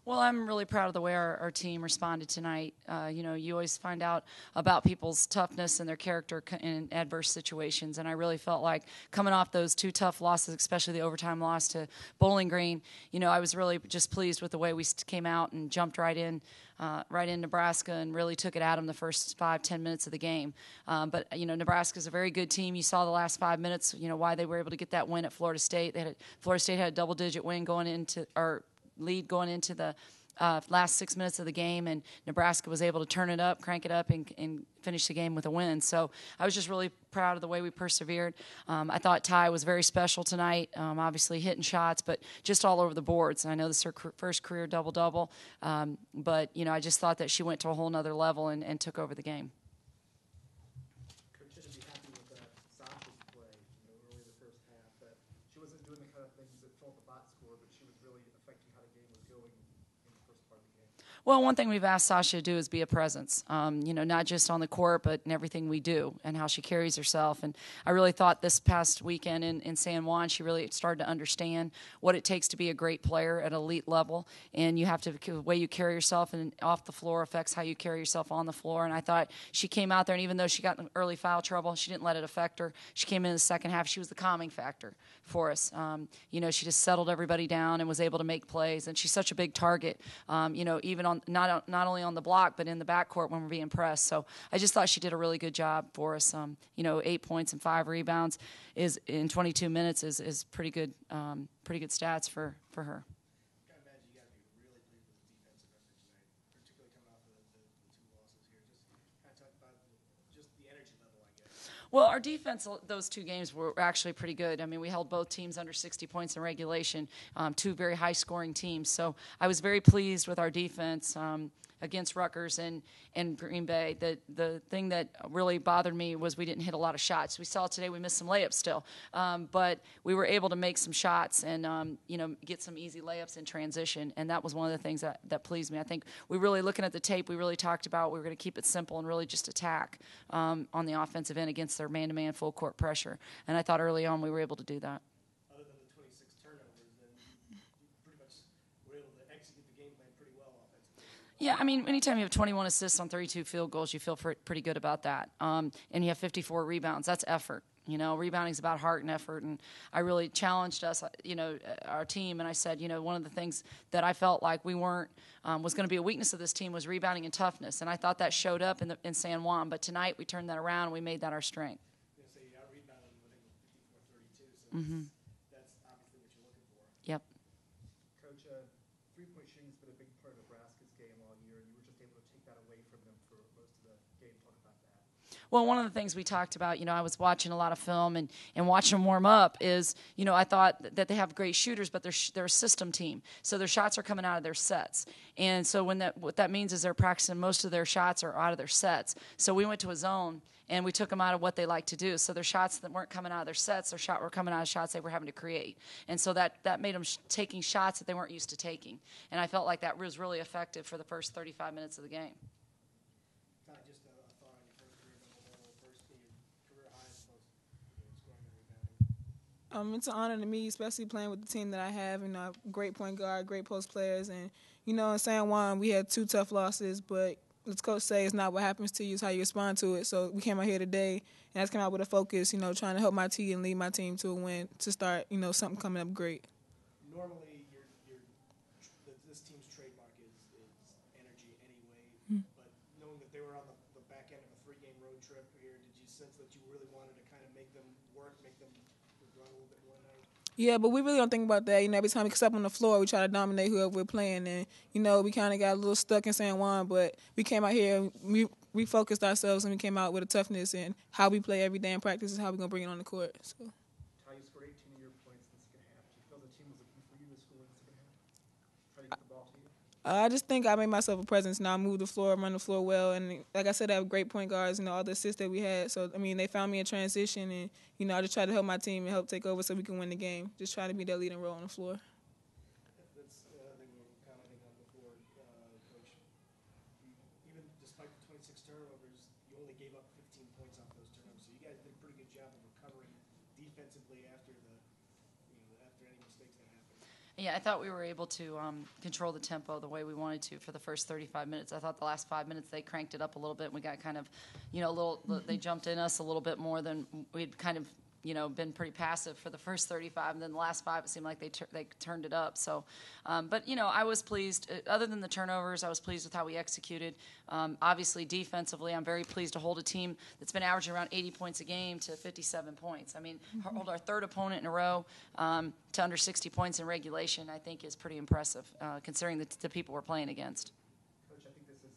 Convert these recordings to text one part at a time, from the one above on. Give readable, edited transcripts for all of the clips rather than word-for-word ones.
Well, I'm really proud of the way our team responded tonight. You always find out about people's toughness and their character in adverse situations, and I really felt like coming off those two tough losses, especially the overtime loss to Bowling Green, I was really just pleased with the way we came out and jumped right in Nebraska and really took it at them the first 5-10 minutes of the game. But Nebraska's a very good team. You saw the last 5 minutes, why they were able to get that win at Florida State. Florida State had a double-digit win lead going into the last 6 minutes of the game, and Nebraska was able to crank it up, and finish the game with a win. So I was just really proud of the way we persevered. I thought Ty was very special tonight, obviously hitting shots, but just all over the boards. And I know this is her first career double-double, but I just thought that she went to a whole nother level and took over the game. Coach, to be happy with Sasha's play, early in the first half, that she wasn't doing the kind of things that filled the box score, but she was really affecting how the game was going in the first part of the game. Well, one thing we've asked Sasha to do is be a presence, not just on the court, but in everything we do and how she carries herself. And I really thought this past weekend in San Juan, she really started to understand what it takes to be a great player at elite level. And you have to, the way you carry yourself and off the floor affects how you carry yourself on the floor. And I thought she came out there, and even though she got in early foul trouble, she didn't let it affect her. She came in the second half. She was the calming factor for us. She just settled everybody down and was able to make plays. And she's such a big target, even on not only on the block but in the backcourt when we're being pressed. So I just thought she did a really good job for us. 8 points and 5 rebounds is in 22 minutes is pretty good stats for her. I can imagine you got to be really pleased with the defensive effort tonight, particularly coming off of the 2 losses here. Just kind of talk about just the energy level, I guess. Well, our defense, those 2 games were actually pretty good. I mean, we held both teams under 60 points in regulation, 2 very high-scoring teams. So I was very pleased with our defense against Rutgers and Green Bay. The thing that really bothered me was we didn't hit a lot of shots. We saw today we missed some layups still, but we were able to make some shots and get some easy layups in transition, and that was one of the things that pleased me. I think we really, looking at the tape, we really talked about we were going to keep it simple and really just attack on the offensive end against their man-to-man full court pressure, and I thought early on we were able to do that. Other than the 26 turnovers, then you pretty much were able to execute the game plan pretty well offensively. Yeah, I mean, anytime you have 21 assists on 32 field goals, you feel pretty good about that. And you have 54 rebounds. That's effort. Rebounding is about heart and effort. And I really challenged us, our team, and I said, one of the things that I felt like we weren't was going to be a weakness of this team was rebounding and toughness. And I thought that showed up in San Juan. But tonight we turned that around and we made that our strength. So you out-rebounded them, I think, with 54-32. So that's obviously what you're looking for. Yep. Coach, three-point shooting has been a big part of Nebraska's game all year, and you were just able to take that away from them for most of the game. Talk about that. Well, one of the things we talked about, I was watching a lot of film and watching them warm up is, I thought that they have great shooters, but they're a system team. So their shots are coming out of their sets. And so what that means is they're practicing most of their shots are out of their sets. So we went to a zone and we took them out of what they like to do. So their shots that weren't coming out of their sets, were coming out of shots they were having to create. And so that made them taking shots that they weren't used to taking. And I felt like that was really effective for the first 35 minutes of the game. Just a thought on your first career double-double, first career high as opposed to scoring and rebounding. It's an honor to me, especially playing with the team that I have. Great point guard, great post players. And, in San Juan, we had 2 tough losses, but let's coach say it's not what happens to you, it's how you respond to it. So we came out here today, and I just came out with a focus, trying to help my team and lead my team to a win to start, something coming up great. Normally, this team's trademark is energy anyway, but knowing that they were on the back end of a 3-game road trip here, did you sense that you really wanted to kind of make them work, make them run a little bit more night? Yeah, but we really don't think about that. Every time we step on the floor, we try to dominate whoever we're playing. And, we kind of got a little stuck in San Juan, but we came out here and we refocused ourselves and we came out with a toughness and how we play every day in practice is how we're going to bring it on the court. So. Ty, you scored 18 of your points in the second half. Do you feel the team was looking for you to score in the second half? Try to get the ball to you? I just think I made myself a presence. I move the floor, run the floor well. And like I said, I have great point guards, all the assists that we had. So, they found me in transition. And, I just tried to help my team and help take over so we can win the game. Just trying to be that leading role on the floor. That's the other thing we were commenting on before, Coach. Even despite the 26 turnovers, you only gave up 15 points off those turnovers. So you guys did a pretty good job of recovering defensively after any mistakes that happened. Yeah, I thought we were able to control the tempo the way we wanted to for the first 35 minutes. I thought the last 5 minutes they cranked it up a little bit. And we got kind of, they jumped in us a little bit more than we'd kind of, been pretty passive for the first 35, and then the last 5 it seemed like they turned it up. So, but I was pleased. Other than the turnovers, I was pleased with how we executed. Obviously, defensively, I'm very pleased to hold a team that's been averaging around 80 points a game to 57 points. I mean, hold our third opponent in a row to under 60 points in regulation, I think is pretty impressive, considering the people we're playing against. Coach, I think this is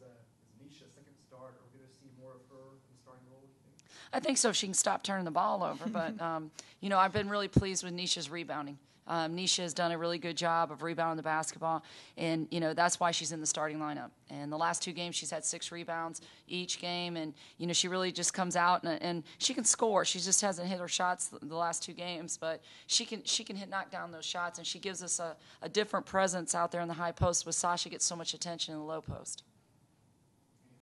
Nisha's second start. Are we going to see more of her in the starting role, you think? I think so if she can stop turning the ball over. But, I've been really pleased with Nisha's rebounding. Nisha has done a really good job of rebounding the basketball, and, that's why she's in the starting lineup. And the last 2 games, she's had 6 rebounds each game, and, she really just comes out, and she can score. She just hasn't hit her shots the last 2 games, but she can knock down those shots, and she gives us a different presence out there in the high post, with Sasha gets so much attention in the low post.